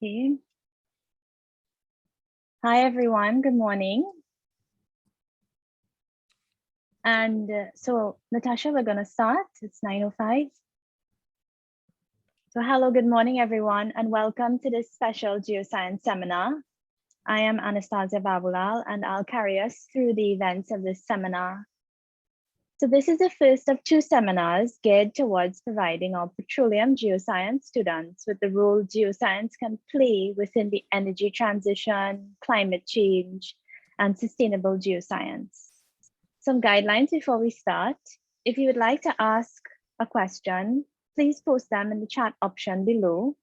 Okay. Hi, everyone. Good morning. And so, Natasha, we're going to start. It's 9:05. So hello, good morning, everyone, and welcome to this special geoscience seminar. I am Anastasia Babulal, and I'll carry us through the events of this seminar. So this is the first of two seminars geared towards providing our petroleum geoscience students with the role geoscience can play within the energy transition, climate change, and sustainable geoscience. Some guidelines before we start. If you would like to ask a question, please post them in the chat option below.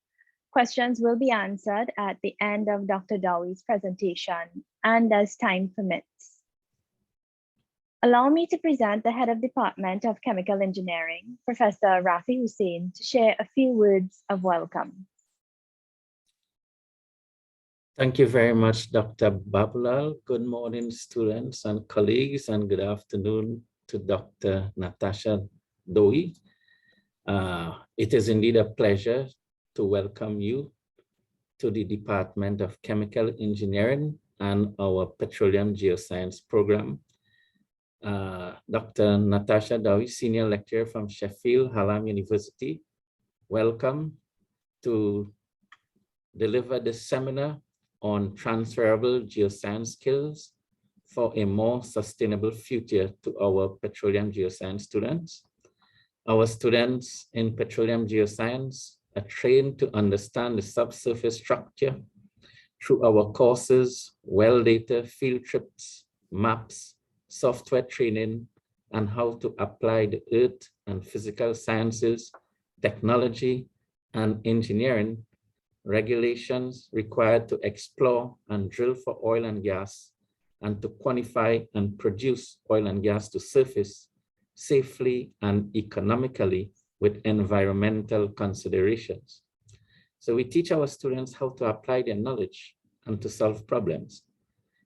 Questions will be answered at the end of Dr. Dowey's presentation and as time permits. Allow me to present the Head of Department of Chemical Engineering, Professor Rafi Hussain, to share a few words of welcome. Thank you very much, Dr. Babulal. Good morning, students and colleagues, and good afternoon to Dr. Natasha Dowey. It is indeed a pleasure to welcome you to the Department of Chemical Engineering and our Petroleum Geoscience program. Dr. Natasha Dowey, Senior Lecturer from Sheffield Hallam University. Welcome to deliver this seminar on transferable geoscience skills for a more sustainable future to our petroleum geoscience students. Our students in petroleum geoscience are trained to understand the subsurface structure through our courses, well data, field trips, maps, software training, and how to apply the earth and physical sciences, technology, and engineering regulations required to explore and drill for oil and gas, and to quantify and produce oil and gas to surface safely and economically with environmental considerations. So we teach our students how to apply their knowledge and to solve problems.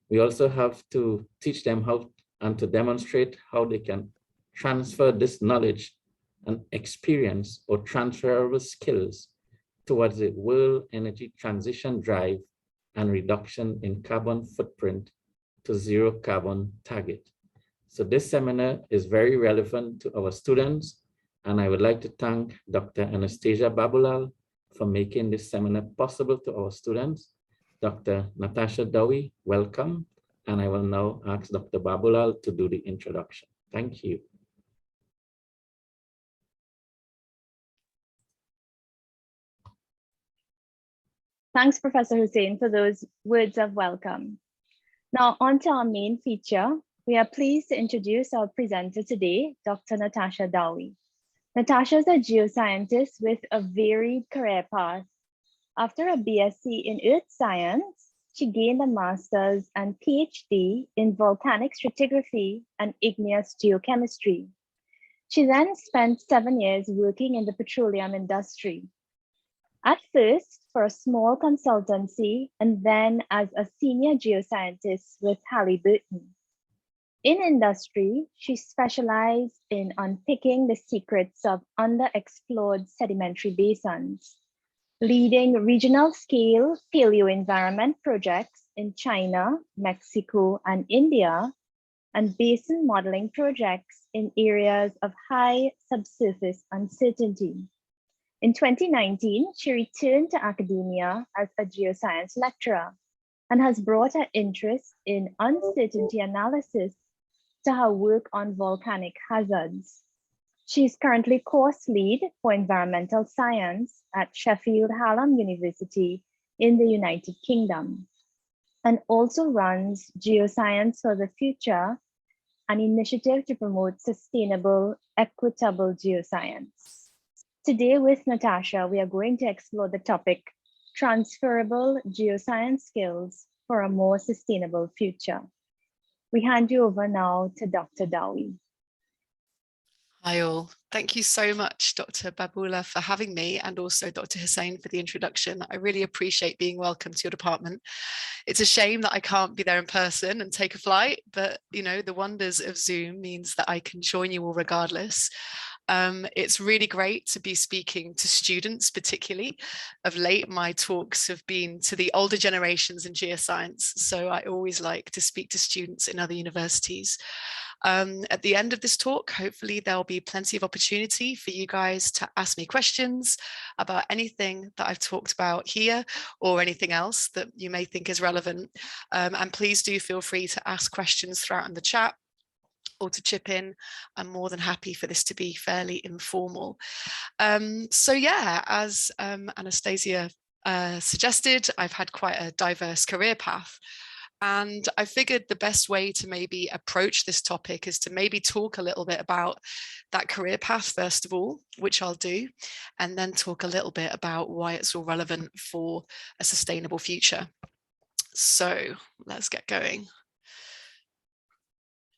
We also have to teach them how and to demonstrate how they can transfer this knowledge and experience or transferable skills towards a world energy transition drive and reduction in carbon footprint to zero carbon target. So this seminar is very relevant to our students, and I would like to thank Dr. Anastasia Babulal for making this seminar possible to our students. Dr. Natasha Dowey, welcome. And I will now ask Dr. Babulal to do the introduction. Thank you. Thanks, Professor Hussain, for those words of welcome. Now, on to our main feature. We are pleased to introduce our presenter today, Dr. Natasha Dowey. Natasha is a geoscientist with a varied career path. After a BSc in Earth Science, she gained a master's and PhD in volcanic stratigraphy and igneous geochemistry. She then spent 7 years working in the petroleum industry. At first for a small consultancy and then as a senior geoscientist with Halliburton. In industry, she specialized in unpicking the secrets of underexplored sedimentary basins, leading regional scale paleoenvironment projects in China, Mexico, and India, and basin modeling projects in areas of high subsurface uncertainty. In 2019, she returned to academia as a geoscience lecturer and has brought her interest in uncertainty analysis to her work on volcanic hazards. She is currently course lead for environmental science at Sheffield Hallam University in the United Kingdom, and also runs Geoscience for the Future, an initiative to promote sustainable, equitable geoscience. Today with Natasha, we are going to explore the topic, transferable geoscience skills for a more sustainable future. We hand you over now to Dr. Dowey. Hi all. Thank you so much, Dr. Babulal, for having me, and also Dr. Hussain for the introduction. I really appreciate being welcome to your department. It's a shame that I can't be there in person and take a flight, but you know, the wonders of Zoom means that I can join you all regardless. It's really great to be speaking to students, particularly. Of late, my talks have been to the older generations in geoscience, so I always like to speak to students in other universities. At the end of this talk, hopefully there'll be plenty of opportunity for you guys to ask me questions about anything that I've talked about here or anything else that you may think is relevant. And please do feel free to ask questions throughout in the chat or to chip in. I'm more than happy for this to be fairly informal. So yeah, as Anastasia suggested, I've had quite a diverse career path. And I figured the best way to maybe approach this topic is to maybe talk a little bit about that career path, first of all, which I'll do, and then talk a little bit about why it's all relevant for a sustainable future. So let's get going.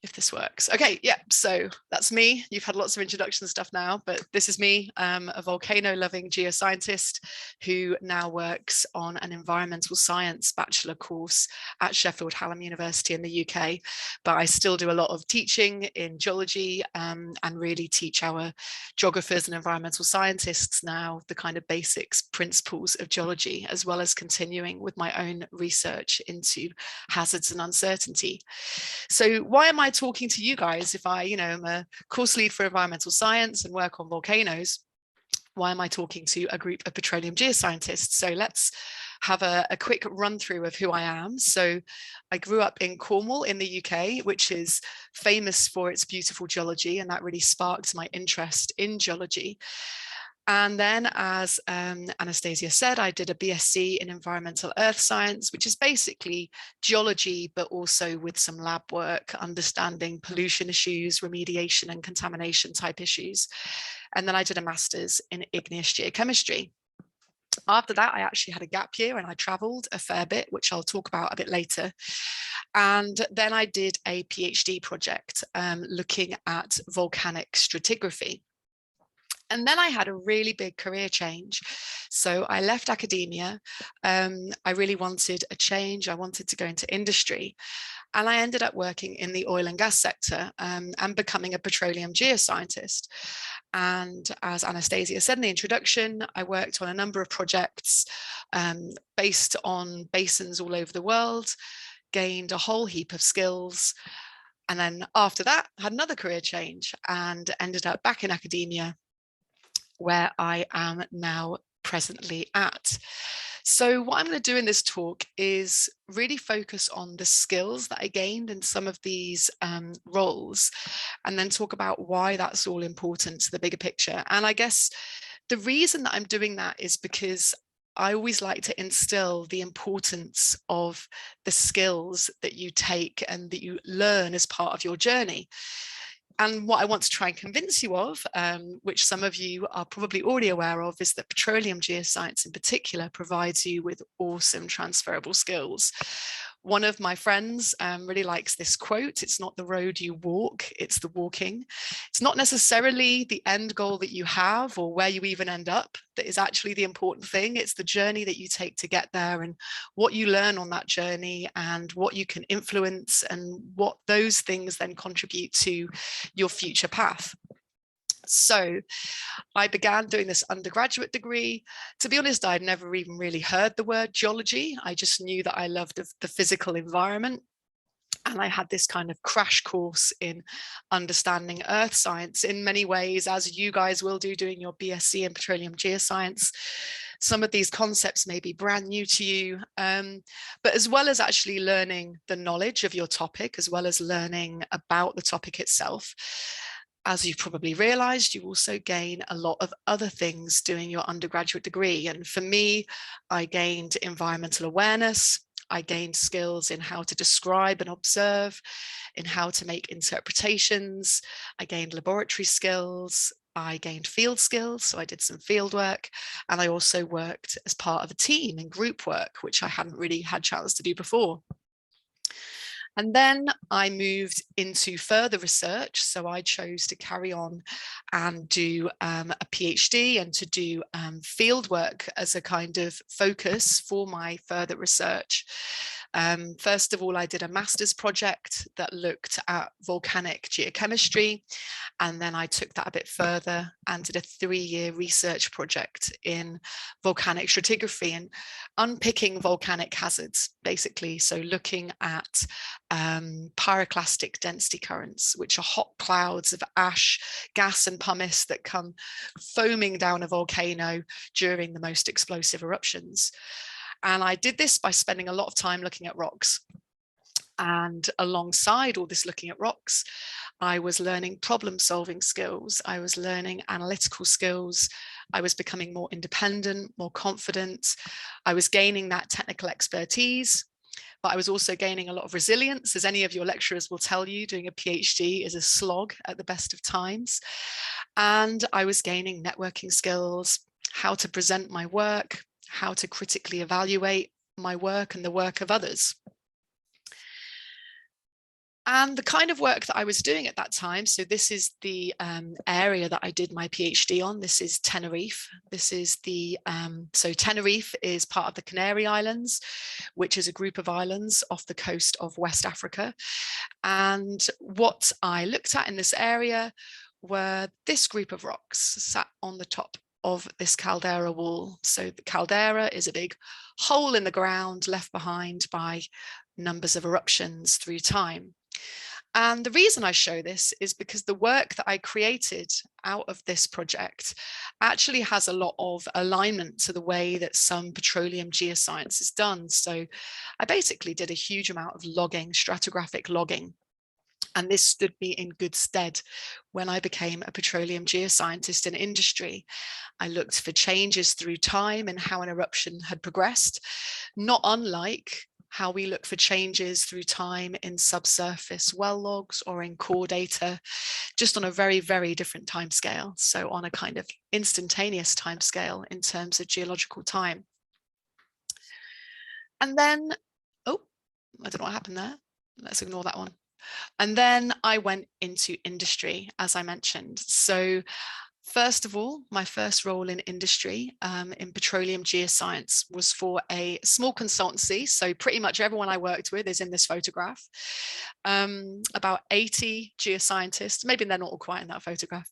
If this works. Okay, yeah, so that's me. You've had lots of introduction stuff now, but this is me, a volcano-loving geoscientist who now works on an environmental science bachelor course at Sheffield Hallam University in the UK. But I still do a lot of teaching in geology and really teach our geographers and environmental scientists now the kind of basics principles of geology, as well as continuing with my own research into hazards and uncertainty. So why am I talking to you guys if I, am a course lead for environmental science and work on volcanoes? Why am I talking to a group of petroleum geoscientists? So let's have a quick run through of who I am. So I grew up in Cornwall in the UK, which is famous for its beautiful geology, and that really sparked my interest in geology. And then, as Anastasia said, I did a BSc in environmental earth science, which is basically geology, but also with some lab work, understanding pollution issues, remediation and contamination type issues. And then I did a master's in igneous geochemistry. After that, I actually had a gap year and I traveled a fair bit, which I'll talk about a bit later. And then I did a PhD project looking at volcanic stratigraphy. And then I had a really big career change. So I left academia. I really wanted a change. I wanted to go into industry. And I ended up working in the oil and gas sector and becoming a petroleum geoscientist. And as Anastasia said in the introduction, I worked on a number of projects based on basins all over the world, gained a whole heap of skills. And then after that, had another career change and ended up back in academia, where I am now presently at. So what I'm going to do in this talk is really focus on the skills that I gained in some of these roles, and then talk about why that's all important to the bigger picture. And I guess the reason that I'm doing that is because I always like to instill the importance of the skills that you take and that you learn as part of your journey. And what I want to try and convince you of, which some of you are probably already aware of, is that petroleum geoscience in particular provides you with awesome transferable skills. One of my friends really likes this quote: "It's not the road you walk, it's the walking." It's not necessarily the end goal that you have or where you even end up that is actually the important thing. It's the journey that you take to get there and what you learn on that journey and what you can influence and what those things then contribute to your future path. So I began doing this undergraduate degree. To be honest, I'd never even really heard the word geology. I just knew that I loved the physical environment. And I had this kind of crash course in understanding earth science in many ways, as you guys will do doing your BSc in petroleum geoscience. Some of these concepts may be brand new to you, but as well as actually learning the knowledge of your topic, as well as learning about the topic itself, as you've probably realized, you also gain a lot of other things doing your undergraduate degree. And for me, I gained environmental awareness. I gained skills in how to describe and observe, in how to make interpretations. I gained laboratory skills. I gained field skills, so I did some field work. And I also worked as part of a team in group work, which I hadn't really had a chance to do before. And then I moved into further research. So I chose to carry on and do a PhD and to do field work as a kind of focus for my further research. First of all, I did a master's project that looked at volcanic geochemistry, and then I took that a bit further and did a 3-year research project in volcanic stratigraphy and unpicking volcanic hazards, basically. So looking at pyroclastic density currents, which are hot clouds of ash, gas and pumice that come foaming down a volcano during the most explosive eruptions. And I did this by spending a lot of time looking at rocks. And alongside all this looking at rocks, I was learning problem-solving skills. I was learning analytical skills. I was becoming more independent, more confident. I was gaining that technical expertise, but I was also gaining a lot of resilience. As any of your lecturers will tell you, doing a PhD is a slog at the best of times. And I was gaining networking skills, how to present my work, how to critically evaluate my work and the work of others. And the kind of work that I was doing at that time, so this is the area that I did my PhD on. This is Tenerife. This is the, so Tenerife is part of the Canary Islands, which is a group of islands off the coast of West Africa. And what I looked at in this area were this group of rocks sat on the top of this caldera wall. So the caldera is a big hole in the ground left behind by numbers of eruptions through time. And the reason I show this is because the work that I created out of this project actually has a lot of alignment to the way that some petroleum geoscience is done. So I basically did a huge amount of logging, stratigraphic logging. And this stood me in good stead when I became a petroleum geoscientist in industry. I looked for changes through time and how an eruption had progressed, not unlike how we look for changes through time in subsurface well logs or in core data, just on a very, very different time scale. So on a kind of instantaneous time scale in terms of geological time. And then, oh, I don't know what happened there. Let's ignore that one. And then I went into industry, as I mentioned. So first of all, my first role in industry in petroleum geoscience was for a small consultancy. So pretty much everyone I worked with is in this photograph. About 80 geoscientists, maybe they're not all quite in that photograph.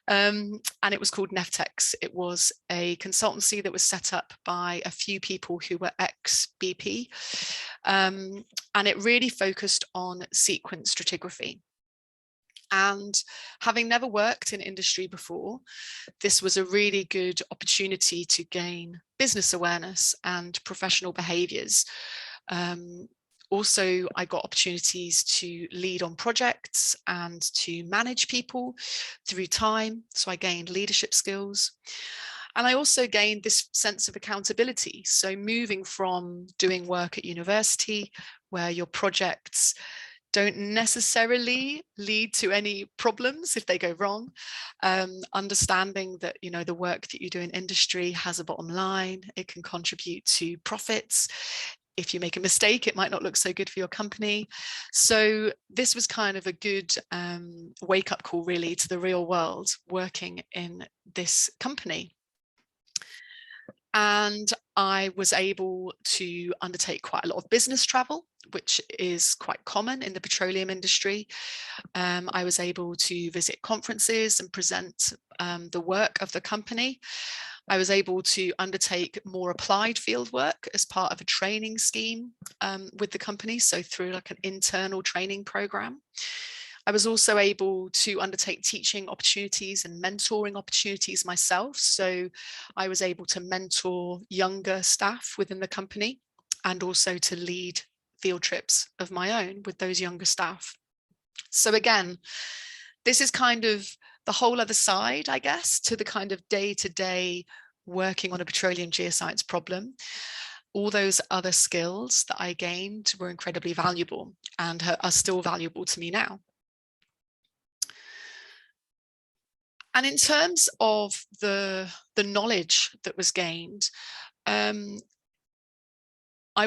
And it was called Neftex. It was a consultancy that was set up by a few people who were ex-BP. And it really focused on sequence stratigraphy. And having never worked in industry before, this was a really good opportunity to gain business awareness and professional behaviours. Also, I got opportunities to lead on projects and to manage people through time. So I gained leadership skills. And I also gained this sense of accountability. So moving from doing work at university, where your projects don't necessarily lead to any problems if they go wrong, understanding that, you know, the work that you do in industry has a bottom line, it can contribute to profits. If you make a mistake, it might not look so good for your company. So this was kind of a good wake-up call, really, to the real world working in this company. And I was able to undertake quite a lot of business travel, which is quite common in the petroleum industry. I was able to visit conferences and present the work of the company. I was able to undertake more applied field work as part of a training scheme with the company, so through like an internal training program. I was also able to undertake teaching opportunities and mentoring opportunities myself. So I was able to mentor younger staff within the company and also to lead field trips of my own with those younger staff. So again, this is kind of the whole other side, I guess, to the kind of day-to-day working on a petroleum geoscience problem. All those other skills that I gained were incredibly valuable and are still valuable to me now. And in terms of the knowledge that was gained, I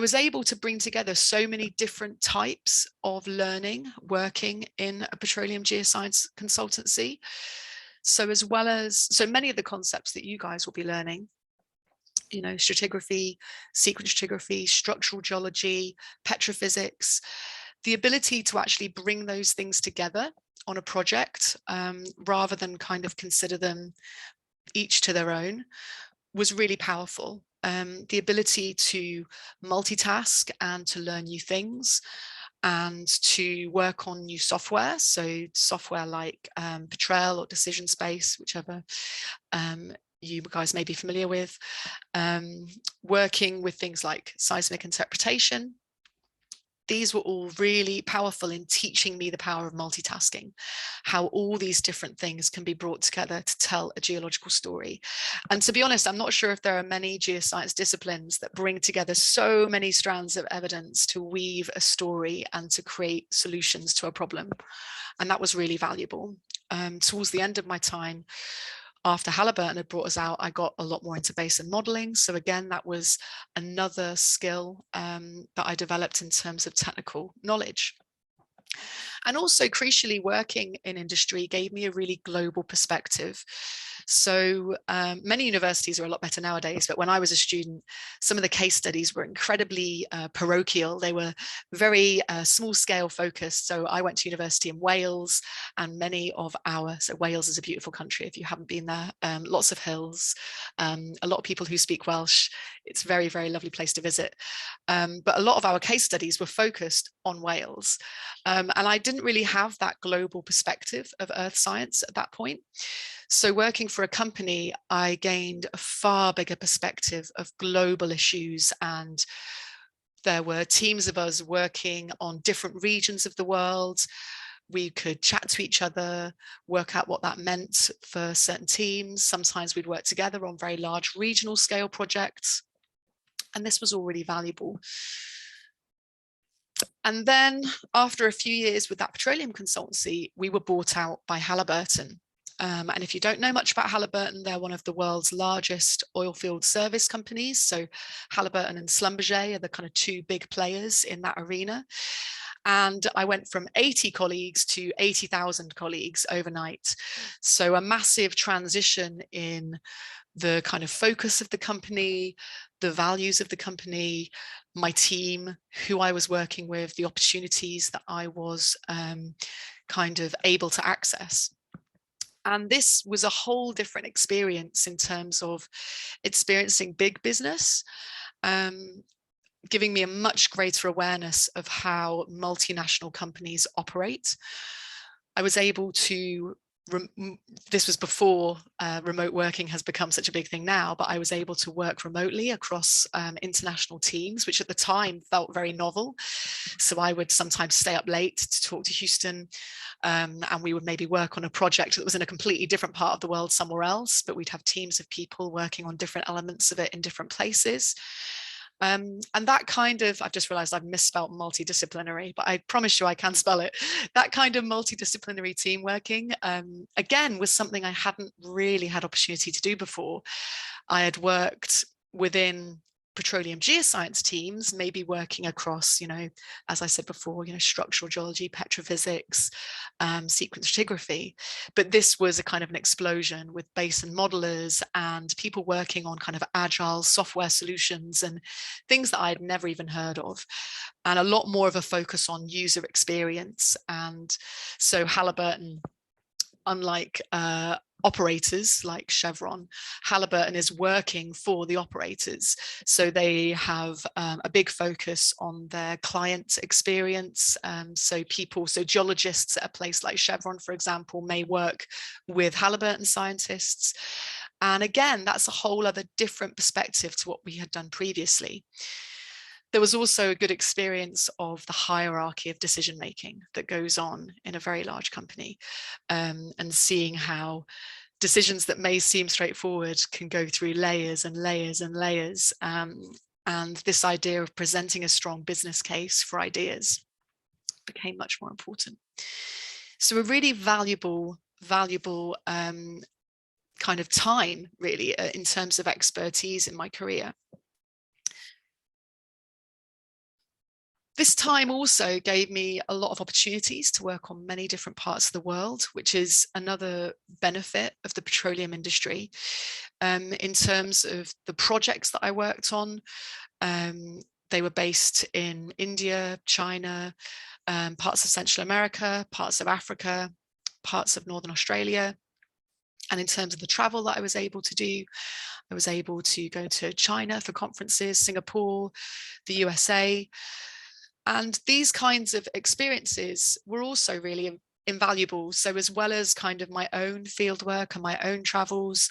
was able to bring together so many different types of learning working in a petroleum geoscience consultancy. So as well as, so many of the concepts that you guys will be learning you know, stratigraphy, sequence stratigraphy, structural geology, petrophysics, the ability to actually bring those things together on a project rather than kind of consider them each to their own was really powerful. The ability to multitask and to learn new things and to work on new software. So software like Petrel or Decision Space, whichever you guys may be familiar with, working with things like seismic interpretation. These were all really powerful in teaching me the power of multitasking, how all these different things can be brought together to tell a geological story. And to be honest, I'm not sure if there are many geoscience disciplines that bring together so many strands of evidence to weave a story and to create solutions to a problem. And that was really valuable. Towards the end of my time, after Halliburton had brought us out, I got a lot more into basin modeling. So again, that was another skill that I developed in terms of technical knowledge. And also crucially, working in industry gave me a really global perspective. So many universities are a lot better nowadays, but when I was a student, some of the case studies were incredibly parochial. They were very small scale focused. So I went to university in Wales, and many of so Wales is a beautiful country if you haven't been there, lots of hills, a lot of people who speak Welsh. It's a very, very lovely place to visit. But a lot of our case studies were focused on Wales. And I didn't really have that global perspective of earth science at that point. So working for a company, I gained a far bigger perspective of global issues, and there were teams of us working on different regions of the world. We could chat to each other, work out what that meant for certain teams. Sometimes we'd work together on very large regional scale projects. And this was all really valuable. And then after a few years with that petroleum consultancy, we were bought out by Halliburton. And if you don't know much about Halliburton, they're one of the world's largest oil field service companies. So Halliburton and Schlumberger are the kind of two big players in that arena. And I went from 80 colleagues to 80,000 colleagues overnight. So a massive transition in the kind of focus of the company, the values of the company, my team, who I was working with, the opportunities that I was kind of able to access. And this was a whole different experience in terms of experiencing big business, giving me a much greater awareness of how multinational companies operate. I was able to, this was before remote working has become such a big thing now, but I was able to work remotely across international teams, which at the time felt very novel. So I would sometimes stay up late to talk to Houston, and we would maybe work on a project that was in a completely different part of the world somewhere else, but we'd have teams of people working on different elements of it in different places. And that kind of, I've just realized I've misspelled multidisciplinary, but I promise you I can spell it. That kind of multidisciplinary team working, again, was something I hadn't really had opportunity to do before. I had worked within petroleum geoscience teams, maybe working across, you know, as I said before, you know, structural geology, petrophysics, sequence stratigraphy. But this was a kind of an explosion with basin modelers and people working on kind of agile software solutions and things that I'd never even heard of, and a lot more of a focus on user experience. And so Halliburton, unlike operators like Chevron, Halliburton is working for the operators. So they have a big focus on their client experience. So geologists at a place like Chevron, for example, may work with Halliburton scientists. And again, that's a whole other different perspective to what we had done previously. There was also a good experience of the hierarchy of decision making that goes on in a very large company, and seeing how decisions that may seem straightforward can go through layers and layers and layers. And this idea of presenting a strong business case for ideas became much more important. So a really valuable kind of time, really, in terms of expertise in my career. This time also gave me a lot of opportunities to work on many different parts of the world, which is another benefit of the petroleum industry. In terms of the projects that I worked on, they were based in India, China, parts of Central America, parts of Africa, parts of Northern Australia. And in terms of the travel that I was able to do, I was able to go to China for conferences, Singapore, the USA. And these kinds of experiences were also really invaluable. So as well as kind of my own fieldwork and my own travels,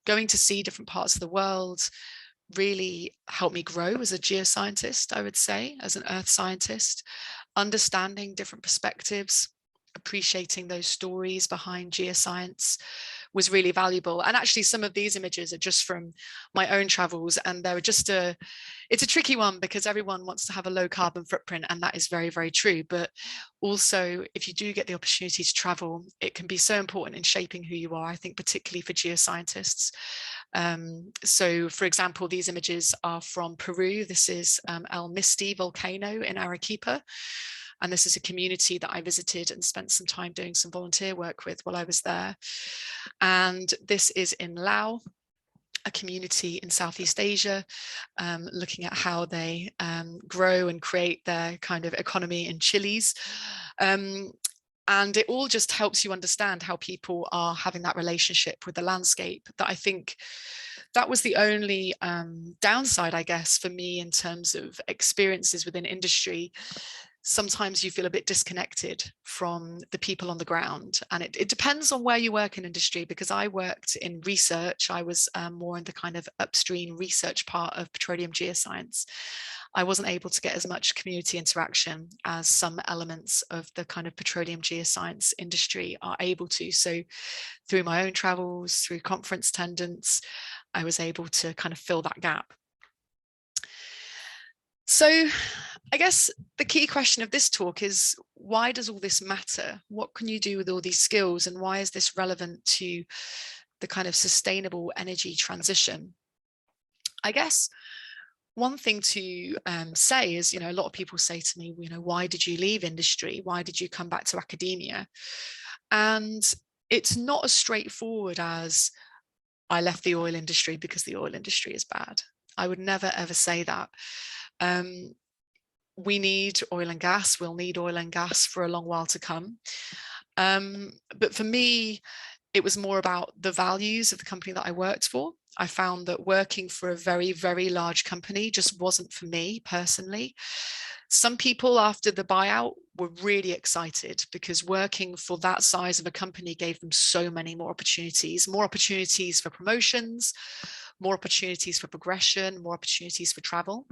going to see different parts of the world really helped me grow as a geoscientist, I would say, as an earth scientist, understanding different perspectives, appreciating those stories behind geoscience was really valuable. And actually some of these images are just from my own travels, and they're just it's a tricky one because everyone wants to have a low carbon footprint, and that is very, very true. But also, if you do get the opportunity to travel, it can be so important in shaping who you are, I think, particularly for geoscientists. So for example, these images are from Peru. This is El Misti volcano in Arequipa. And this is a community that I visited and spent some time doing some volunteer work with while I was there. And this is in Laos, a community in Southeast Asia, looking at how they grow and create their kind of economy in chilies. And it all just helps you understand how people are having that relationship with the landscape. That I think that was the only downside, I guess, for me in terms of experiences within industry. Sometimes you feel a bit disconnected from the people on the ground, and it depends on where you work in industry. Because I worked in research, I was more in the kind of upstream research part of petroleum geoscience. I wasn't able to get as much community interaction as some elements of the kind of petroleum geoscience industry are able to. So through my own travels, through conference attendance, I was able to kind of fill that gap. So I guess the key question of this talk is, why does all this matter? What can you do with all these skills, and why is this relevant to the kind of sustainable energy transition? I guess one thing to say is, a lot of people say to me, why did you leave industry? Why did you come back to academia? And it's not as straightforward as I left the oil industry because the oil industry is bad. I would never, ever say that. We need oil and gas. We'll need oil and gas for a long while to come. But for me, it was more about the values of the company that I worked for. I found that working for a very, very large company just wasn't for me personally. Some people after the buyout were really excited because working for that size of a company gave them so many more opportunities for promotions, more opportunities for progression, more opportunities for travel.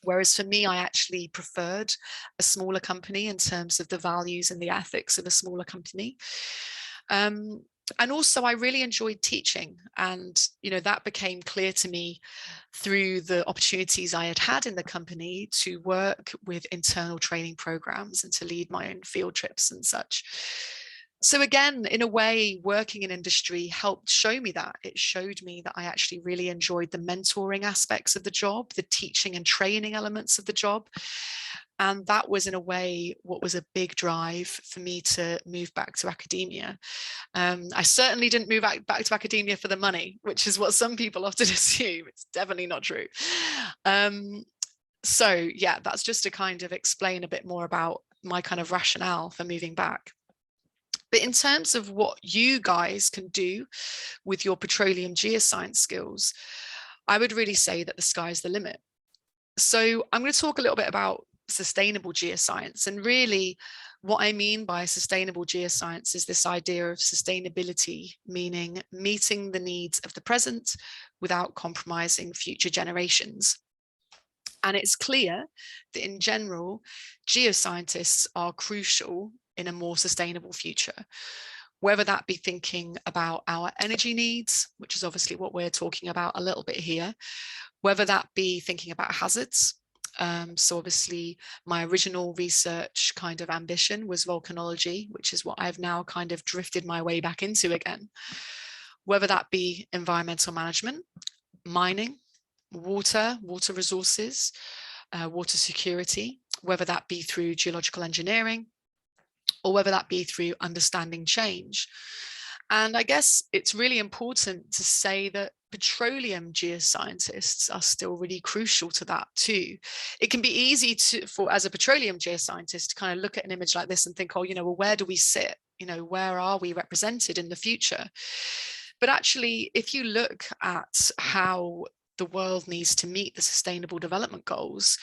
Whereas for me, I actually preferred a smaller company in terms of the values and the ethics of a smaller company. And also I really enjoyed teaching, and that became clear to me through the opportunities I had had in the company to work with internal training programs and to lead my own field trips and such. So again, in a way, working in industry helped show me that. It showed me that I actually really enjoyed the mentoring aspects of the job, the teaching and training elements of the job. And that was, in a way, what was a big drive for me to move back to academia. I certainly didn't move back to academia for the money, which is what some people often assume. It's definitely not true. So yeah, that's just to kind of explain a bit more about my kind of rationale for moving back. But in terms of what you guys can do with your petroleum geoscience skills, I would really say that the sky's the limit. So I'm going to talk a little bit about sustainable geoscience. And really what I mean by sustainable geoscience is this idea of sustainability, meaning meeting the needs of the present without compromising future generations. And it's clear that in general, geoscientists are crucial in a more sustainable future, whether that be thinking about our energy needs, which is obviously what we're talking about a little bit here, whether that be thinking about hazards. So obviously my original research kind of ambition was volcanology, which is what I've now kind of drifted my way back into again, whether that be environmental management, mining, water resources, water security, whether that be through geological engineering or whether that be through understanding change. And I guess it's really important to say that petroleum geoscientists are still really crucial to that too. It can be easy as a petroleum geoscientist to kind of look at an image like this and think, oh, well, where do we sit? Where are we represented in the future? But actually, if you look at how the world needs to meet the Sustainable Development Goals,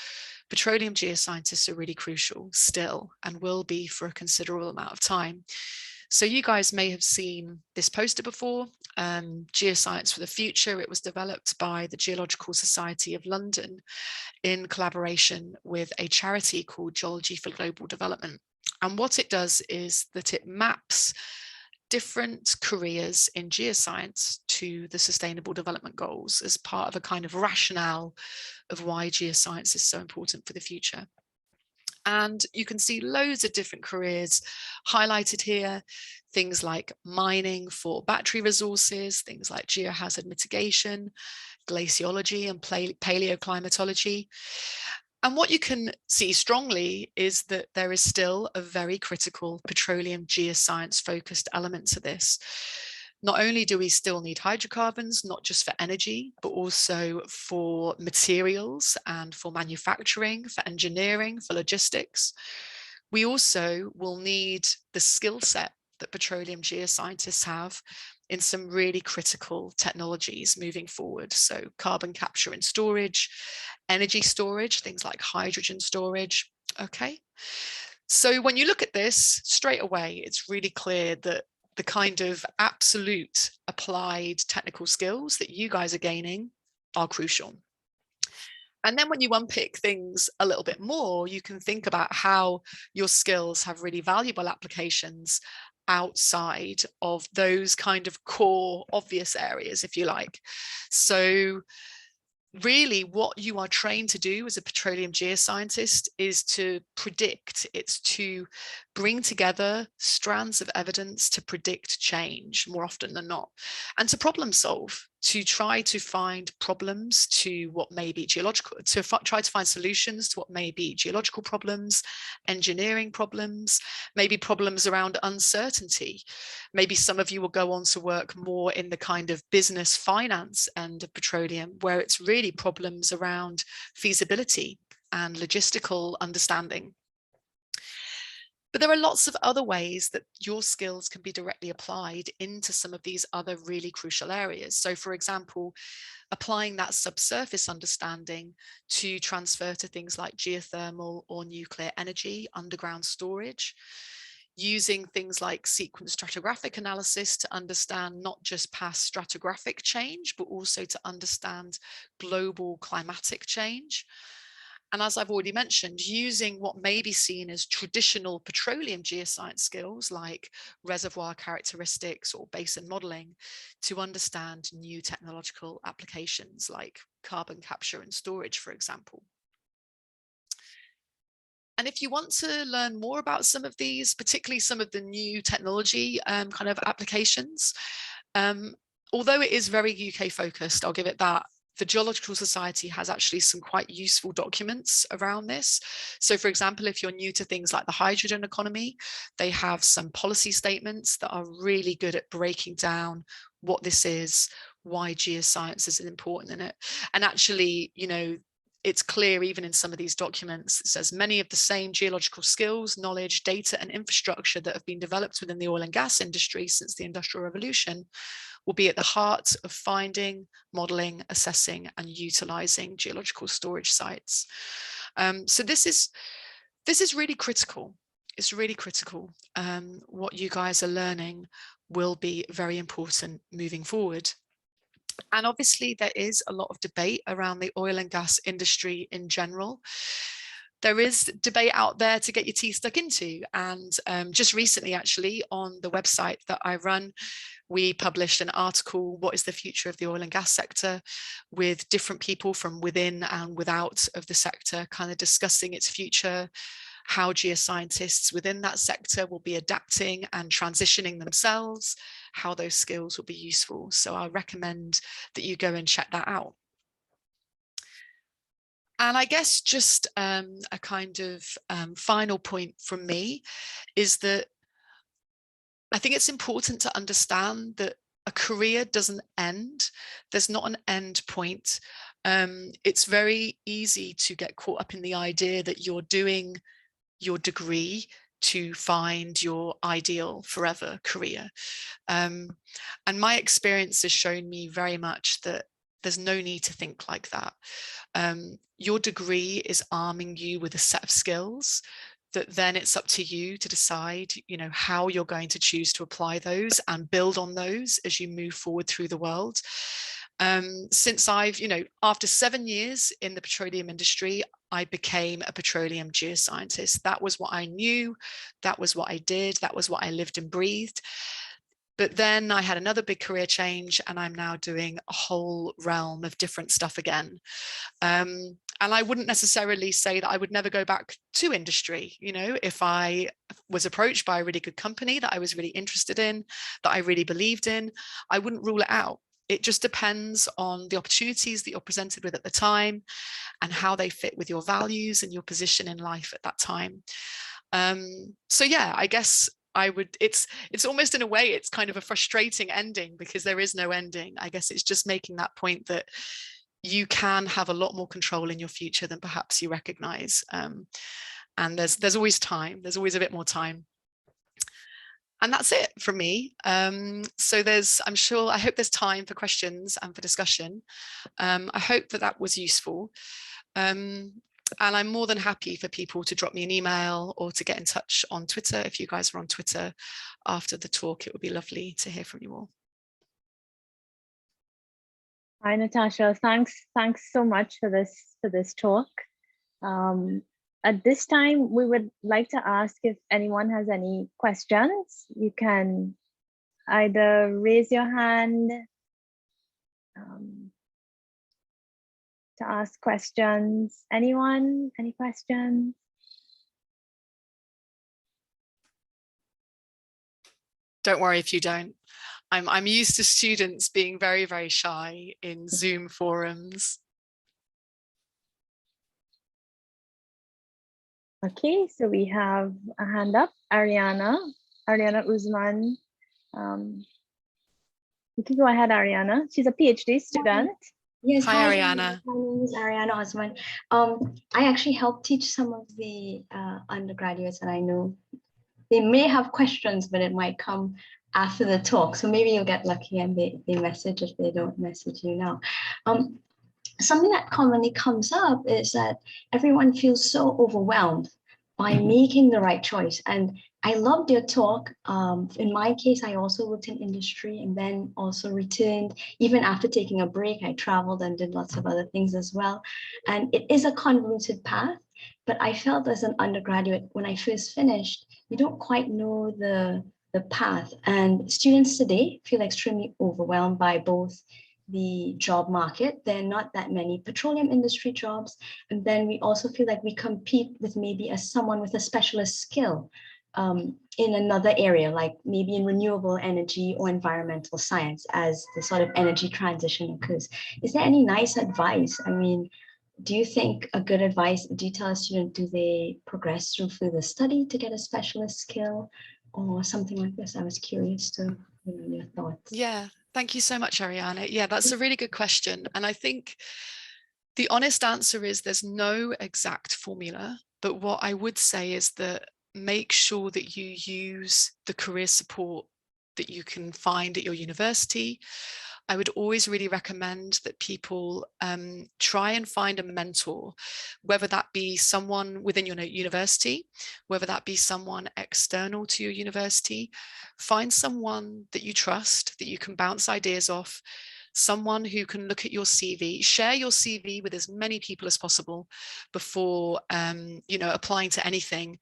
petroleum geoscientists are really crucial still and will be for a considerable amount of time. So you guys may have seen this poster before, Geoscience for the Future. It was developed by the Geological Society of London in collaboration with a charity called Geology for Global Development. And what it does is that it maps different careers in geoscience to the Sustainable Development Goals as part of a kind of rationale of why geoscience is so important for the future. And you can see loads of different careers highlighted here, things like mining for battery resources, things like geohazard mitigation, glaciology and paleoclimatology. And what you can see strongly is that there is still a very critical petroleum geoscience focused element to this. Not only do we still need hydrocarbons, not just for energy, but also for materials and for manufacturing, for engineering, for logistics. We also will need the skill set that petroleum geoscientists have in some really critical technologies moving forward. So carbon capture and storage, energy storage, things like hydrogen storage. Okay. So when you look at this straight away, it's really clear that the kind of absolute applied technical skills that you guys are gaining are crucial. And then when you unpick things a little bit more, you can think about how your skills have really valuable applications outside of those kind of core obvious areas, if you like. So really what you are trained to do as a petroleum geoscientist is to predict, it's to bring together strands of evidence to predict change more often than not, and to problem solve, to try to find problems to what may be geological, to try to find solutions to what may be geological problems, engineering problems, maybe problems around uncertainty. Maybe some of you will go on to work more in the kind of business finance end of petroleum, where it's really problems around feasibility and logistical understanding. But there are lots of other ways that your skills can be directly applied into some of these other really crucial areas. So for example, applying that subsurface understanding to transfer to things like geothermal or nuclear energy, underground storage, using things like sequence stratigraphic analysis to understand not just past stratigraphic change, but also to understand global climatic change. And as I've already mentioned, using what may be seen as traditional petroleum geoscience skills like reservoir characteristics or basin modeling to understand new technological applications like carbon capture and storage, for example. And if you want to learn more about some of these, particularly some of the new technology kind of applications, although it is very UK focused, I'll give it that, the Geological Society has actually some quite useful documents around this. So for example, if you're new to things like the hydrogen economy, they have some policy statements that are really good at breaking down what this is, why geoscience is important in it. And actually, you know, it's clear even in some of these documents, it says many of the same geological skills, knowledge, data and infrastructure that have been developed within the oil and gas industry since the Industrial Revolution will be at the heart of finding, modeling, assessing and utilizing geological storage sites. So this is really critical. It's really critical. What you guys are learning will be very important moving forward. And obviously there is a lot of debate around the oil and gas industry in general. There is debate out there to get your teeth stuck into. And just recently, actually, on the website that I run, we published an article, What is the Future of the Oil and Gas Sector, with different people from within and without of the sector, kind of discussing its future, how geoscientists within that sector will be adapting and transitioning themselves, how those skills will be useful. So I recommend that you go and check that out. And I guess just a kind of final point from me is that I think it's important to understand that a career doesn't end. There's not an end point. It's very easy to get caught up in the idea that you're doing your degree to find your ideal forever career. And my experience has shown me very much that there's no need to think like that. Your degree is arming you with a set of skills that then it's up to you to decide, how you're going to choose to apply those and build on those as you move forward through the world. Since I've, after 7 years in the petroleum industry, I became a petroleum geoscientist. That was what I knew. That was what I did. That was what I lived and breathed. But then I had another big career change, and I'm now doing a whole realm of different stuff again. And I wouldn't necessarily say that I would never go back to industry. If I was approached by a really good company that I was really interested in, that I really believed in, I wouldn't rule it out. It just depends on the opportunities that you're presented with at the time and how they fit with your values and your position in life at that time. So yeah, I guess it's almost, in a way, it's kind of a frustrating ending because there is no ending. I guess it's just making that point that you can have a lot more control in your future than perhaps you recognize. And there's always time. There's always a bit more time. And that's it from me. So I hope there's time for questions and for discussion. I hope that was useful. And I'm more than happy for people to drop me an email or to get in touch on Twitter. If you guys are on Twitter after the talk, it would be lovely to hear from you all. Hi, Natasha. Thanks so much for this talk. At this time, we would like to ask if anyone has any questions. You can either raise your hand to ask questions. Anyone? Any questions? Don't worry if you don't. I'm used to students being very, very shy in Zoom forums. Okay, so we have a hand up, Ariana Usman. You can go ahead, Ariana. She's a PhD student. Yes, hi Ariana. My name is Ariana Osman. I actually help teach some of the undergraduates, and I know they may have questions, but it might come after the talk. So maybe you'll get lucky and they message if they don't message you now. Something that commonly comes up is that everyone feels so overwhelmed by making the right choice. And I loved your talk. In my case, I also worked in industry and then also returned. Even after taking a break, I traveled and did lots of other things as well. And it is a convoluted path, but I felt as an undergraduate, when I first finished, you don't quite know the path. And students today feel extremely overwhelmed by both the job market. There are not that many petroleum industry jobs. And then we also feel like we compete with maybe someone with a specialist skill in another area, like maybe in renewable energy or environmental science as the sort of energy transition occurs. Is there any nice advice? I mean, do you think a good advice, do you tell a student, do they progress through further study to get a specialist skill or something like this? I was curious to hear your thoughts. Yeah, thank you so much, Ariana. Yeah, that's a really good question. And I think the honest answer is there's no exact formula, but what I would say is that make sure that you use the career support that you can find at your university. I would always really recommend that people try and find a mentor, whether that be someone within your university, whether that be someone external to your university. Find someone that you trust, that you can bounce ideas off, someone who can look at your CV, share your CV with as many people as possible before applying to anything.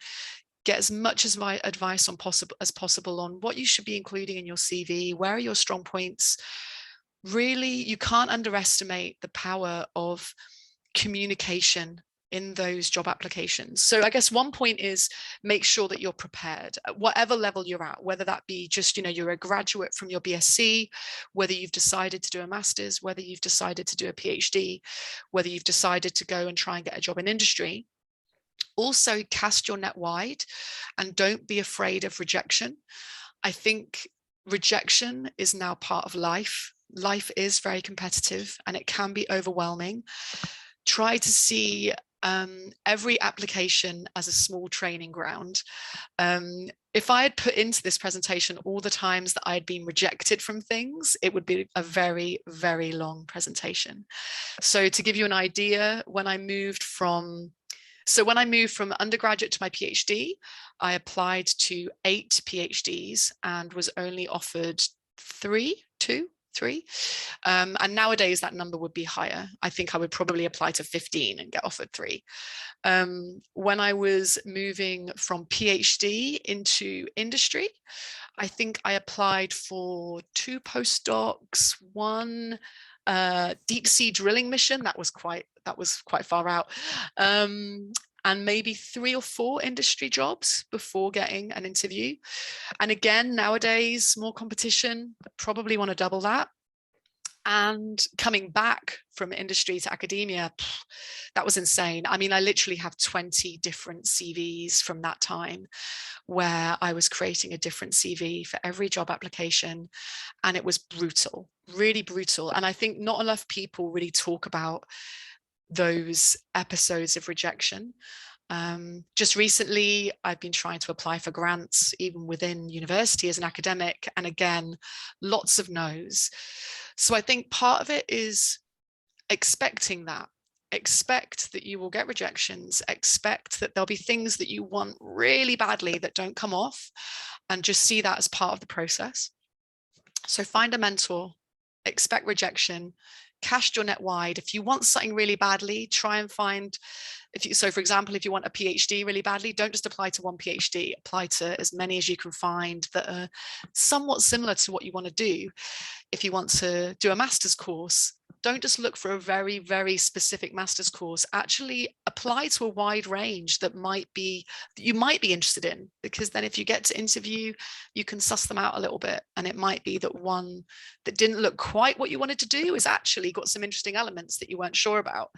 Get as much as my advice as possible on what you should be including in your CV, where are your strong points. Really, you can't underestimate the power of communication in those job applications. So I guess one point is make sure that you're prepared at whatever level you're at, whether that be just, you're a graduate from your BSc, whether you've decided to do a master's, whether you've decided to do a PhD, whether you've decided to go and try and get a job in industry. Also cast your net wide and don't be afraid of rejection. I think rejection is now part of life. Life is very competitive and it can be overwhelming. Try to see every application as a small training ground. If I had put into this presentation all the times that I had been rejected from things, it would be a very, very long presentation. So to give you an idea, when I moved from undergraduate to my PhD, I applied to 8 PhDs and was only offered 3. And nowadays that number would be higher. I think I would probably apply to 15 and get offered 3. When I was moving from PhD into industry, I think I applied for 2 postdocs, 1 deep sea drilling mission. That was quite far out. And maybe 3 or 4 industry jobs before getting an interview. And again, nowadays, more competition, probably want to double that. And coming back from industry to academia, that was insane. I mean, I literally have 20 different CVs from that time where I was creating a different CV for every job application. And it was brutal, really brutal. And I think not enough people really talk about those episodes of rejection. Just recently, I've been trying to apply for grants, even within university as an academic, and again, lots of no's. So I think part of it is expecting that. Expect that you will get rejections, expect that there'll be things that you want really badly that don't come off, and just see that as part of the process. So find a mentor, expect rejection, cast your net wide. If you want something really badly, try and find, so for example, if you want a PhD really badly, don't just apply to 1 PhD, apply to as many as you can find that are somewhat similar to what you want to do. If you want to do a master's course, don't just look for a very, very specific master's course. Actually apply to a wide range that you might be interested in, because then if you get to interview, you can suss them out a little bit. And it might be that one that didn't look quite what you wanted to do is actually got some interesting elements that you weren't sure about.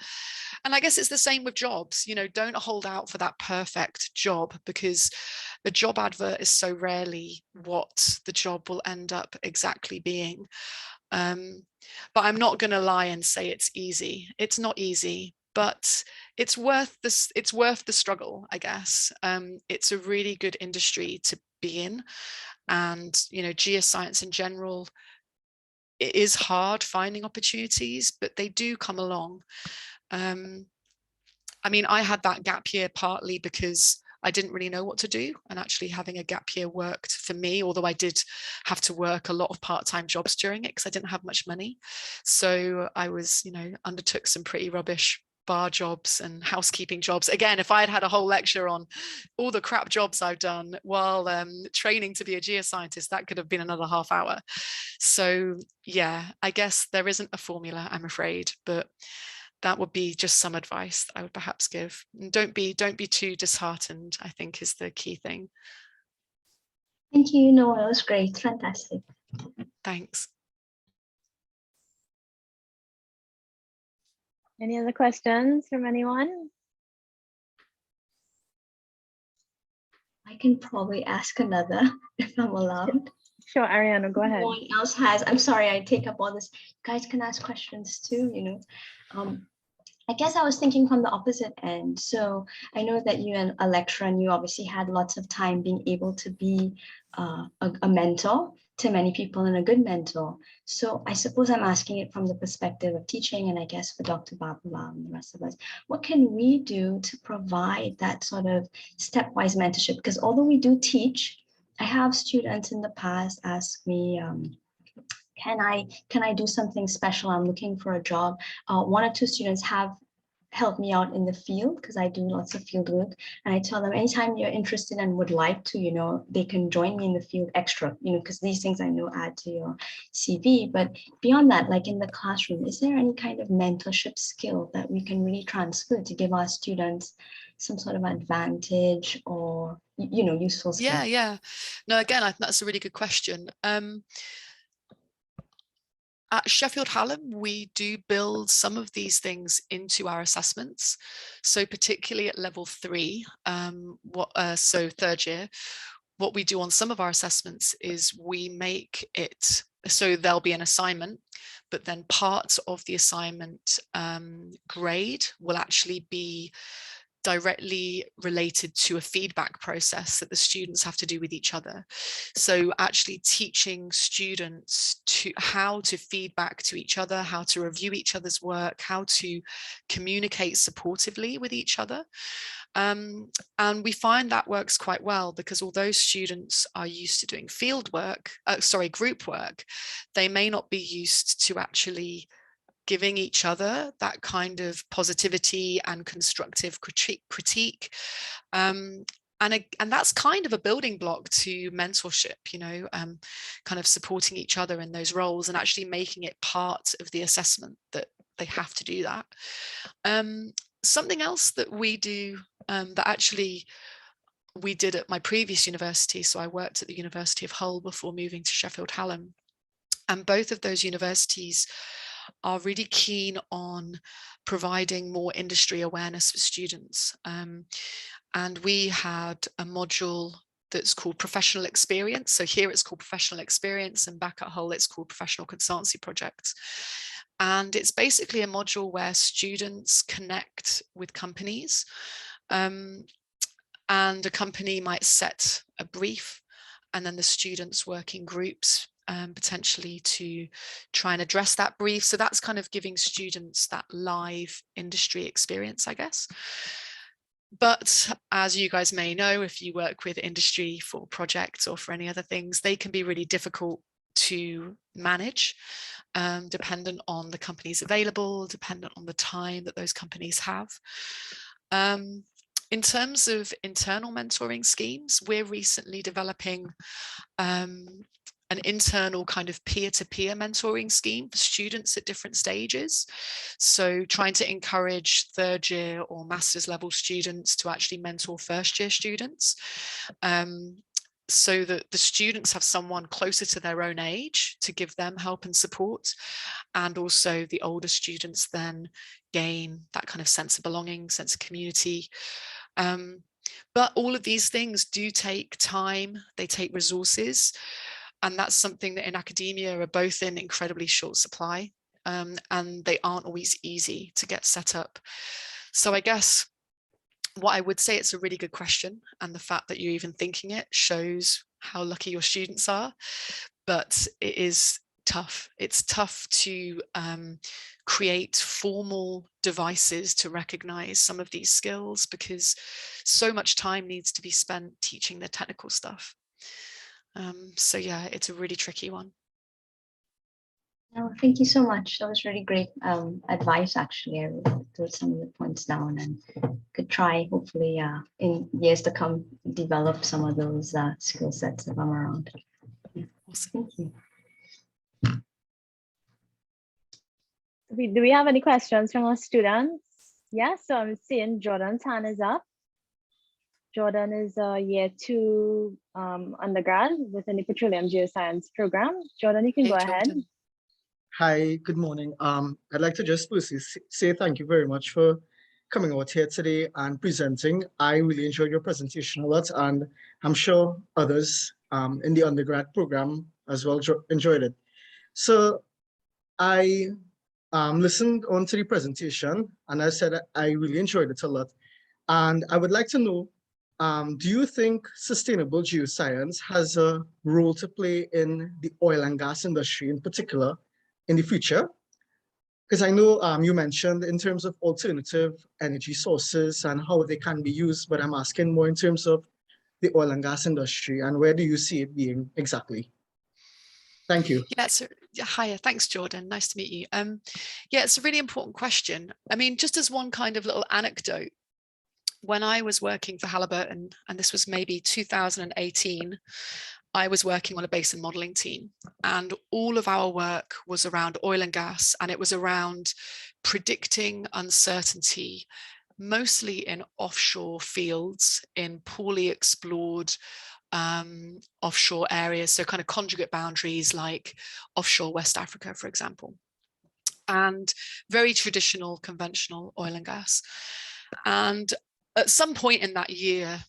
And I guess it's the same with jobs. Don't hold out for that perfect job, because the job advert is so rarely what the job will end up exactly being. But I'm not going to lie and say it's easy. It's not easy, but it's worth this. It's worth the struggle, I guess. It's a really good industry to be in, and geoscience in general, it is hard finding opportunities, but they do come along. I mean, I had that gap year partly because I didn't really know what to do, and actually having a gap year worked for me, although I did have to work a lot of part-time jobs during it because I didn't have much money. So I was, undertook some pretty rubbish bar jobs and housekeeping jobs. Again, if I had had a whole lecture on all the crap jobs I've done while training to be a geoscientist, that could have been another half hour. So yeah, I guess there isn't a formula, I'm afraid, but that would be just some advice that I would perhaps give. And don't be too disheartened, I think, is the key thing. Thank you. No, that was great. Fantastic. Thanks. Any other questions from anyone? I can probably ask another if I'm allowed. Sure, Ariana, go ahead. No one else has. I'm sorry, I take up all this. You guys can ask questions too, I guess I was thinking from the opposite end. So I know that you are a lecturer and you obviously had lots of time being able to be a mentor to many people and a good mentor. So I suppose I'm asking it from the perspective of teaching, and I guess for Dr. Babula and the rest of us, what can we do to provide that sort of stepwise mentorship? Because although we do teach, I have students in the past ask me, can I do something special? I'm looking for a job. 1 or 2 students have help me out in the field because I do lots of field work. And I tell them anytime you're interested and would like to, you know, they can join me in the field extra, you know, because these things I know add to your CV. But beyond that, like in the classroom, is there any kind of mentorship skill that we can really transfer to give our students some sort of advantage or, you know, useful skill? Yeah. No, again, I think that's a really good question. At Sheffield Hallam, we do build some of these things into our assessments. So particularly at level 3, so third year, what we do on some of our assessments is we make it, so there'll be an assignment, but then part of the assignment grade will actually be directly related to a feedback process that the students have to do with each other. So actually teaching students how to feedback to each other, how to review each other's work, how to communicate supportively with each other. And we find that works quite well because although students are used to doing group work, they may not be used to actually giving each other that kind of positivity and constructive critique. And that's kind of a building block to mentorship, you know, kind of supporting each other in those roles and actually making it part of the assessment that they have to do that. Something else that we do that actually we did at my previous university, so I worked at the University of Hull before moving to Sheffield Hallam, and both of those universities are really keen on providing more industry awareness for students. And we had a module that's called professional experience. So here it's called professional experience, and back at Hull it's called professional consultancy projects. And it's basically a module where students connect with companies, and a company might set a brief, and then the students work in groups potentially to try and address that brief. So that's kind of giving students that live industry experience, I guess. But as you guys may know, if you work with industry for projects or for any other things, they can be really difficult to manage, dependent on the companies available, dependent on the time that those companies have. In terms of internal mentoring schemes, we're recently developing an internal kind of peer-to-peer mentoring scheme for students at different stages. So trying to encourage third year or master's level students to actually mentor first year students, so that the students have someone closer to their own age to give them help and support. And also the older students then gain that kind of sense of belonging, sense of community. But all of these things do take time, they take resources. And that's something that in academia are both in incredibly short supply, and they aren't always easy to get set up. So I guess what I would say, it's a really good question. And the fact that you're even thinking it shows how lucky your students are. But it is tough. It's tough to create formal devices to recognize some of these skills because so much time needs to be spent teaching the technical stuff. So yeah, it's a really tricky one. Oh, thank you so much. That was really great advice, actually. I wrote some of the points down and could try, hopefully, in years to come, develop some of those skill sets if I'm around. Yeah. Awesome. Thank you. Do we have any questions from our students? Yes, so I'm seeing Jordan's hand is up. Jordan is a year 2 undergrad within the Petroleum Geoscience program. Jordan, you can go ahead. Hi, good morning. I'd like to just firstly say thank you very much for coming out here today and presenting. I really enjoyed your presentation a lot, and I'm sure others in the undergrad program as well enjoyed it. So I listened on to the presentation, and I said I really enjoyed it a lot. And I would like to know, do you think sustainable geoscience has a role to play in the oil and gas industry in particular in the future? Because I know you mentioned in terms of alternative energy sources and how they can be used, but I'm asking more in terms of the oil and gas industry, and where do you see it being exactly? Thank you. Yeah, Hiya, thanks, Jordan. Nice to meet you. Yeah, it's a really important question. I mean, just as one kind of little anecdote, when I was working for Halliburton, and this was maybe 2018, I was working on a basin modeling team, and all of our work was around oil and gas, and it was around predicting uncertainty, mostly in offshore fields, in poorly explored offshore areas, so kind of conjugate boundaries like offshore West Africa, for example, and very traditional conventional oil and gas. And at some point in that year,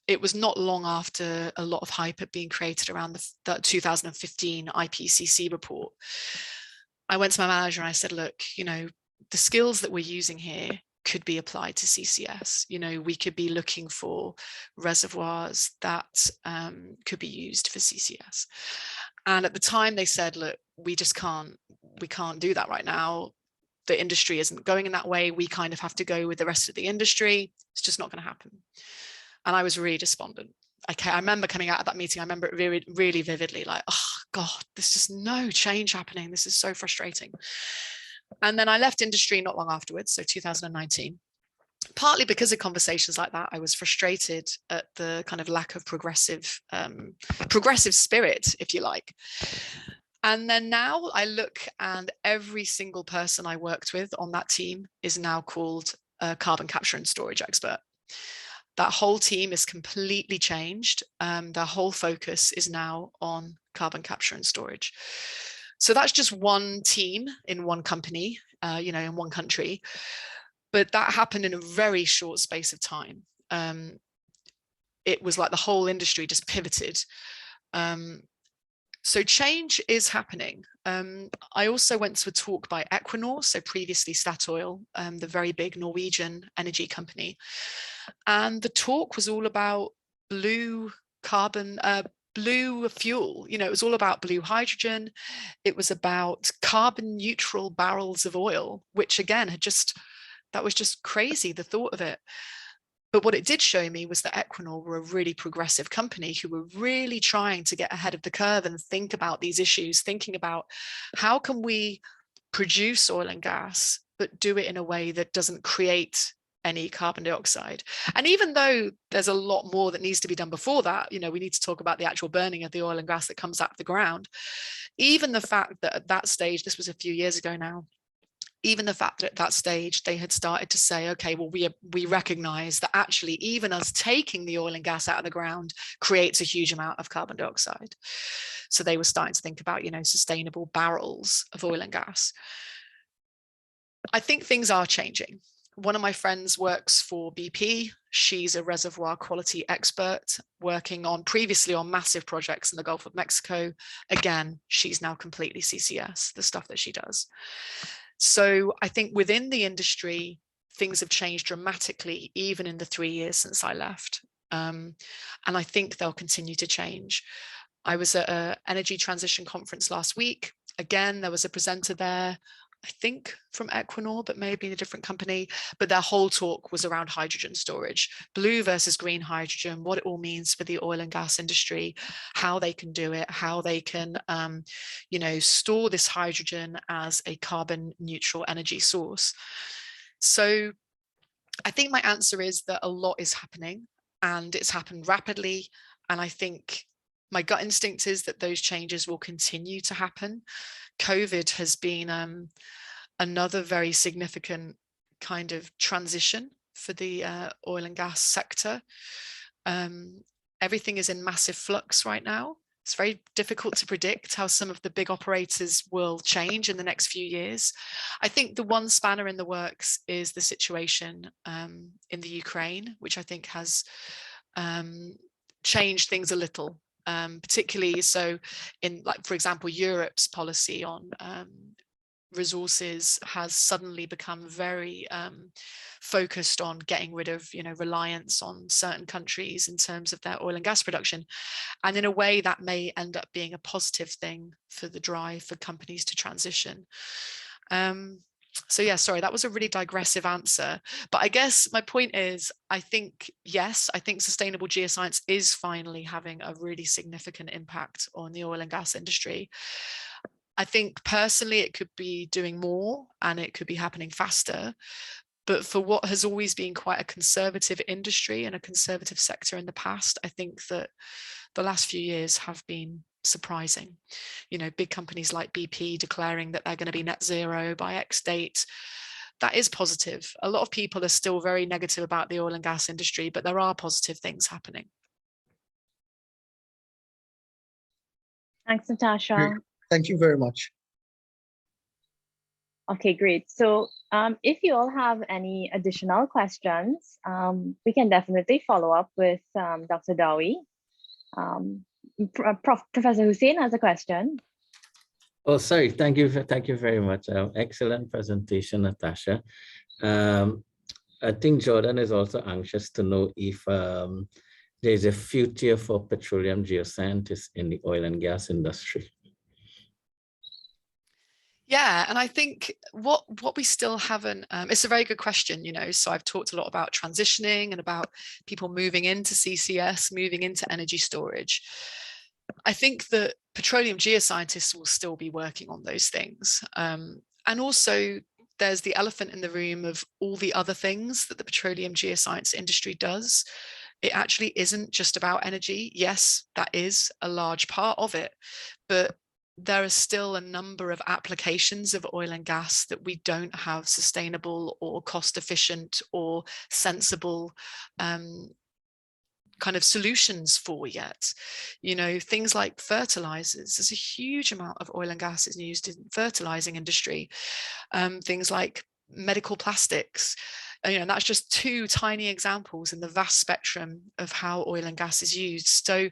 it was not long after a lot of hype had been created around the 2015 IPCC report. I went to my manager and I said, look, you know, the skills that we're using here could be applied to CCS. You know, we could be looking for reservoirs that could be used for CCS. And at the time they said, look, we can't do that right now. The industry isn't going in that way. We kind of have to go with the rest of the industry. It's just not going to happen. And I was really despondent. I remember coming out of that meeting, I remember it really, really vividly, like, oh God, there's just no change happening. This is so frustrating. And then I left industry not long afterwards, so 2019, partly because of conversations like that. I was frustrated at the kind of lack of progressive spirit, if you like. And then now I look, and every single person I worked with on that team is now called a carbon capture and storage expert. That whole team is completely changed. Their whole focus is now on carbon capture and storage. So that's just one team in one company, you know, in one country. But that happened in a very short space of time. It was like the whole industry just pivoted. So change is happening. I also went to a talk by Equinor, so previously Statoil, the very big Norwegian energy company. And the talk was all about blue fuel. You know, it was all about blue hydrogen. It was about carbon neutral barrels of oil, which again, that was just crazy, the thought of it. But what it did show me was that Equinor were a really progressive company who were really trying to get ahead of the curve and think about these issues, thinking about how can we produce oil and gas, but do it in a way that doesn't create any carbon dioxide. And even though there's a lot more that needs to be done before that, you know, we need to talk about the actual burning of the oil and gas that comes out of the ground. Even the fact that at that stage, this was a few years ago now, even the fact that at that stage they had started to say, okay, well, we recognize that actually even us taking the oil and gas out of the ground creates a huge amount of carbon dioxide. So they were starting to think about, you know, sustainable barrels of oil and gas. I think things are changing. One of my friends works for BP. She's a reservoir quality expert working previously on massive projects in the Gulf of Mexico. Again, she's now completely CCS, the stuff that she does. So I think within the industry, things have changed dramatically, even in the 3 years since I left. And I think they'll continue to change. I was at an energy transition conference last week. Again, there was a presenter there, I think from Equinor, but maybe in a different company, but their whole talk was around hydrogen storage, blue versus green hydrogen, what it all means for the oil and gas industry, how they can do it, how they can, you know, store this hydrogen as a carbon neutral energy source. So I think my answer is that a lot is happening, and it's happened rapidly. And I think my gut instinct is that those changes will continue to happen. COVID has been another very significant kind of transition for the oil and gas sector. Everything is in massive flux right now. It's very difficult to predict how some of the big operators will change in the next few years. I think the one spanner in the works is the situation in the Ukraine, which I think has changed things a little. Particularly so in, like, for example, Europe's policy on resources has suddenly become very focused on getting rid of, you know, reliance on certain countries in terms of their oil and gas production. And in a way that may end up being a positive thing for the drive for companies to transition. So yeah, sorry, that was a really digressive answer. But I guess my point is, I think, yes, I think sustainable geoscience is finally having a really significant impact on the oil and gas industry. I think personally, it could be doing more and it could be happening faster. But for what has always been quite a conservative industry and a conservative sector in the past, I think that the last few years have been surprising. You know, big companies like BP declaring that they're going to be net zero by X date. That is positive. A lot of people are still very negative about the oil and gas industry, but there are positive things happening. Thanks, Great. Natasha. Thank you very much. Okay, great. So if you all have any additional questions, we can definitely follow up with Dr. Dowey. Professor Hussain has a question. Oh, sorry. Thank you very much. Excellent presentation, Natasha. I think Jordan is also anxious to know if there's a future for petroleum geoscientists in the oil and gas industry. Yeah, and I think what we still haven't, it's a very good question, you know, so I've talked a lot about transitioning and about people moving into CCS, moving into energy storage. I think that petroleum geoscientists will still be working on those things. And also there's the elephant in the room of all the other things that the petroleum geoscience industry does. It actually isn't just about energy. Yes, that is a large part of it, but there are still a number of applications of oil and gas that we don't have sustainable or cost efficient or sensible kind of solutions for yet. You know, things like fertilizers. There's a huge amount of oil and gas is used in fertilizing industry. Things like medical plastics. You know, and that's just two tiny examples in the vast spectrum of how oil and gas is used. So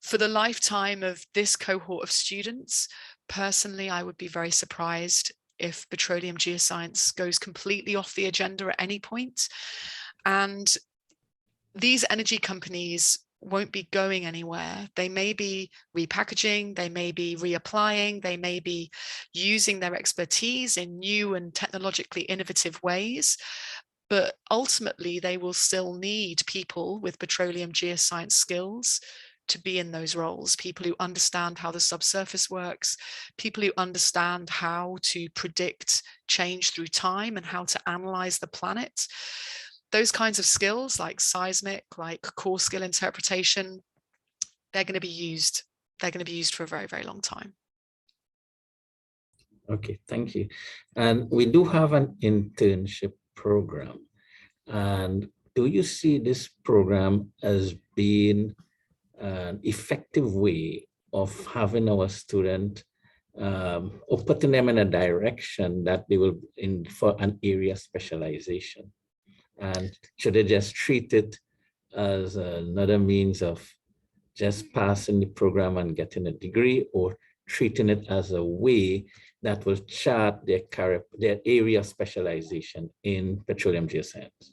for the lifetime of this cohort of students, personally, I would be very surprised if petroleum geoscience goes completely off the agenda at any point. And these energy companies won't be going anywhere. They may be repackaging, they may be reapplying, they may be using their expertise in new and technologically innovative ways, but ultimately they will still need people with petroleum geoscience skills to be in those roles, people who understand how the subsurface works, people who understand how to predict change through time and how to analyze the planet. Those kinds of skills like seismic, like core skill interpretation, they're going to be used. They're going to be used for a very, very long time. Okay, thank you. And we do have an internship program. And do you see this program as being an effective way of having our student or putting them in a direction that they will in for an area specialization? And should they just treat it as another means of just passing the program and getting a degree, or treating it as a way that will chart their area of specialization in petroleum geoscience?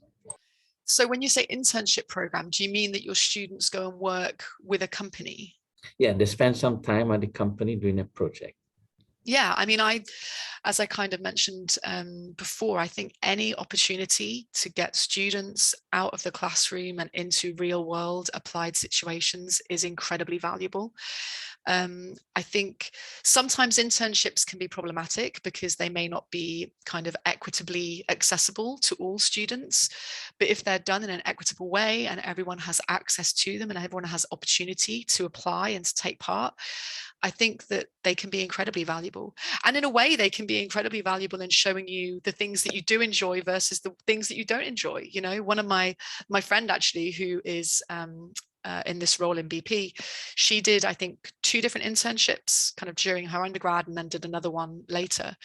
So when you say internship program, do you mean that your students go and work with a company? Yeah, they spend some time at the company doing a project. Yeah, I mean, as I kind of mentioned before, I think any opportunity to get students out of the classroom and into real world applied situations is incredibly valuable. I think sometimes internships can be problematic because they may not be kind of equitably accessible to all students, but if they're done in an equitable way and everyone has access to them and everyone has opportunity to apply and to take part, I think that they can be incredibly valuable. And in a way, they can be incredibly valuable in showing you the things that you do enjoy versus the things that you don't enjoy. You know, one of my friend actually, who is in this role in BP, she did, I think, 2 different internships kind of during her undergrad and then did another one later.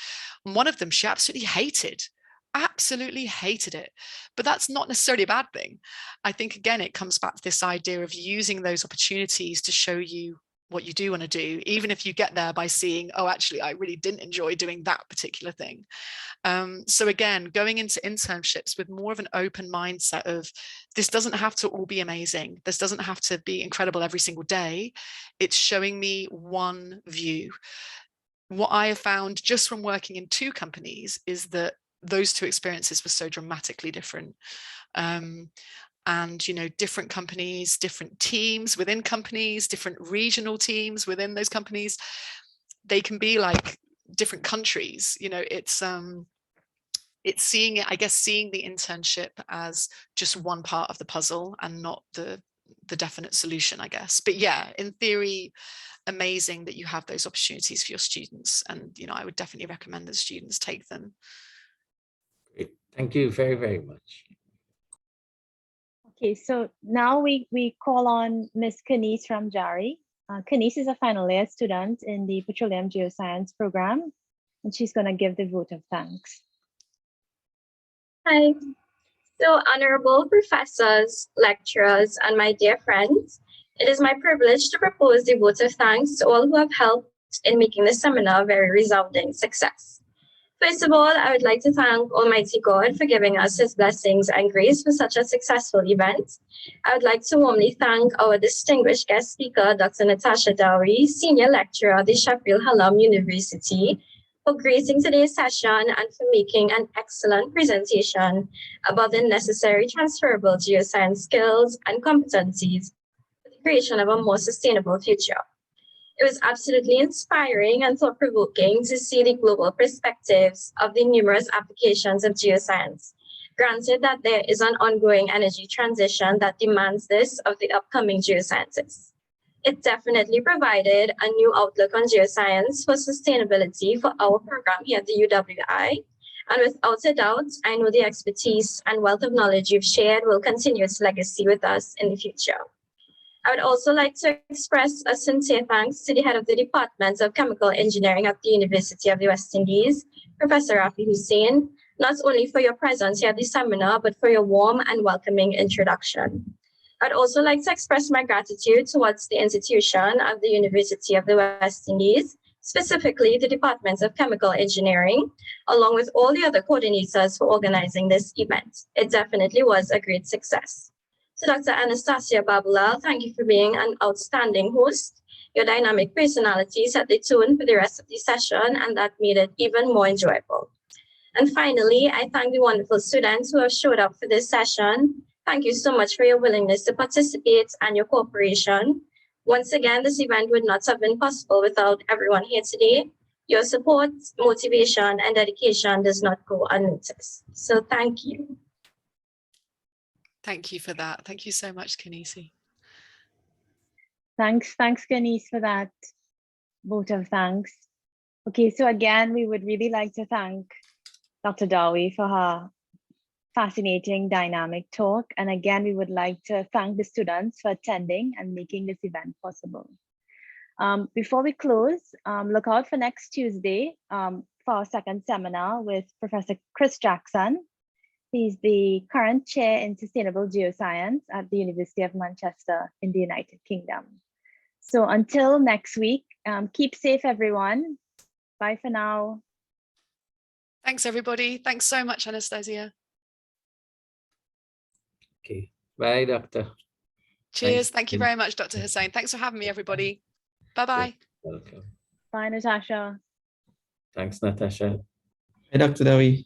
And one of them she absolutely hated it, but that's not necessarily a bad thing. I think, again, it comes back to this idea of using those opportunities to show you what you do want to do, even if you get there by seeing, oh, actually, I really didn't enjoy doing that particular thing. So again, going into internships with more of an open mindset of this doesn't have to all be amazing. This doesn't have to be incredible every single day. It's showing me one view. what I have found just from working in 2 companies is that those 2 experiences were so dramatically different. And, you know, different companies, different teams within companies, different regional teams within those companies, they can be like different countries. You know, it's seeing it, I guess, seeing the internship as just one part of the puzzle and not the definite solution, I guess. But yeah, in theory, amazing that you have those opportunities for your students. And, you know, I would definitely recommend that students take them. Great. Thank you very, very much. Okay, so now we call on Ms. Kenise from Jari. Kenise is a final year student in the Petroleum Geoscience program, and she's going to give the vote of thanks. Hi. So, honorable professors, lecturers, and my dear friends, it is my privilege to propose the vote of thanks to all who have helped in making this seminar a very resounding success. First of all, I would like to thank Almighty God for giving us His blessings and grace for such a successful event. I would like to warmly thank our distinguished guest speaker, Dr. Natasha Dowey, Senior Lecturer at the Sheffield Hallam University, for gracing today's session and for making an excellent presentation about the necessary transferable geoscience skills and competencies for the creation of a more sustainable future. It was absolutely inspiring and thought-provoking to see the global perspectives of the numerous applications of geoscience. Granted that there is an ongoing energy transition that demands this of the upcoming geoscientists. It definitely provided a new outlook on geoscience for sustainability for our program here at the UWI. And without a doubt, I know the expertise and wealth of knowledge you've shared will continue its legacy with us in the future. I would also like to express a sincere thanks to the head of the Department of Chemical Engineering at the University of the West Indies, Professor Rafi Hussain, not only for your presence here at the seminar, but for your warm and welcoming introduction. I'd also like to express my gratitude towards the institution of the University of the West Indies, specifically the Department of Chemical Engineering, along with all the other coordinators for organizing this event. It definitely was a great success. So Dr. Anastasia Babulal, thank you for being an outstanding host. Your dynamic personality set the tone for the rest of the session, and that made it even more enjoyable. And finally, I thank the wonderful students who have showed up for this session. Thank you so much for your willingness to participate and your cooperation. Once again, this event would not have been possible without everyone here today. Your support, motivation, and dedication does not go unnoticed. So thank you. Thank you for that. Thank you so much, Kenise. Thanks, Kenise, for that vote of thanks. Okay, so again, we would really like to thank Dr. Dowey for her fascinating, dynamic talk. And again, we would like to thank the students for attending and making this event possible. Before we close, look out for next Tuesday for our second seminar with Professor Chris Jackson. He's the current chair in Sustainable Geoscience at the University of Manchester in the United Kingdom. So until next week, keep safe, everyone. Bye for now. Thanks, everybody. Thanks so much, Anastasia. Okay. Bye, Doctor. Cheers. Thanks. Thank you very much, Dr. Hussain. Thanks for having me, everybody. Bye-bye. Welcome. Bye, Natasha. Thanks, Natasha. Hi, Dr. Dowey.